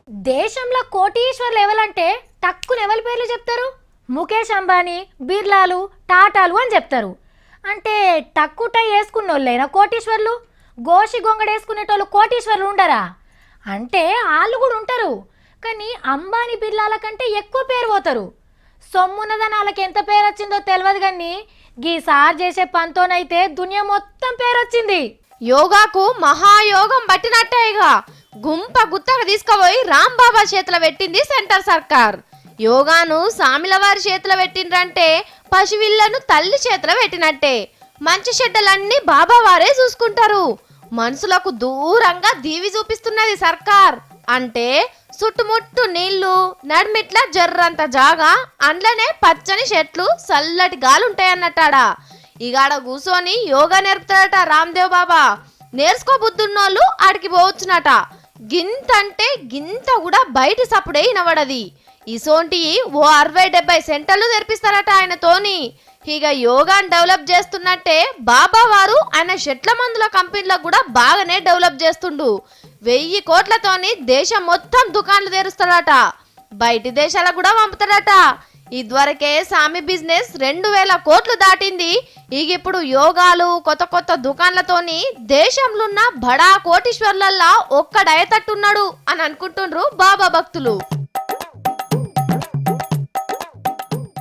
దేశంలో కోటీశ్వర్లు ఎవరంటే టక్కున ఎవరి పేర్లు చెప్తారు? ముఖేష్ అంబానీ, బిర్లాలు, టాటాలు అని చెప్తారు. అంటే టక్కుట వేసుకున్నోళ్ళైనా కోటీశ్వర్లు? గోషి గొంగడేసుకునేటోళ్ళు కోటీశ్వర్లు ఉండరా? అంటే వాళ్ళు కూడా ఉంటారు, కానీ అంబానీ బిర్లాల కంటే ఎక్కువ పేరు పోతారు. సొమ్మున్నదని వాళ్ళకి ఎంత పేరు వచ్చిందో తెలియదు, కానీ గీసారి చేసే పనితోనైతే దునియా మొత్తం పేరు వచ్చింది. యోగాకు మహాయోగం పట్టినట్టేగా గుంప గుత్తగా తీసుకుపోయి రాంబాబా చేతిలో పెట్టింది సెంటర్ సర్కార్. యోగాను సామిల వారి చేతిలో పెట్టిండ్రంటే పశువిళ్లను తల్లి చేతిలో పెట్టినట్టే. మంచి చెడ్డలన్నీ బాబా వారే చూసుకుంటారు. మనుషులకు దూరంగా దీవి చూపిస్తున్నది సర్కార్. అంటే చుట్టుముట్టు నీళ్లు, నడిమిట్ల జర్రంత జాగా, అండ్లనే పచ్చని చెట్లు, చల్లటి గాలుంటాయన్నట్టాడా. ఇగాడ కూసోని యోగా నేర్పుతాడట రామ్దేవ్ బాబా. నేర్చుకో బుద్ధున్నోళ్ళు ఆడికి పోవచ్చునట. గింత అంటే గింత కూడా బయట సప్పుడే వినబడది. ఇసోంటి ఓ 60-70 సెంటర్లు తెరిపిస్తారట ఆయనతోని. ఇక యోగాని డెవలప్ చేస్తున్నట్టే బాబా వారు ఆయన చెట్ల మందుల కంపెనీలకు కూడా బాగానే డెవలప్ చేస్తుండు. 1000 కోట్లతోని దేశం మొత్తం దుకాన్లు తెరుస్తాడట, బయటి దేశాలకు కూడా పంపుతాడట. ఇదివరకే సామి బిజినెస్ 2000 కోట్లు దాటింది. ఇక ఇప్పుడు యోగాలు, కొత్త కొత్త దుకాన్లతోని దేశంలో ఉన్న బడా కోటీశ్వర్లల్లా ఒక్కడయ్యేటట్టున్నాడు అని అనుకుంటుండ్రు బాబా భక్తులు.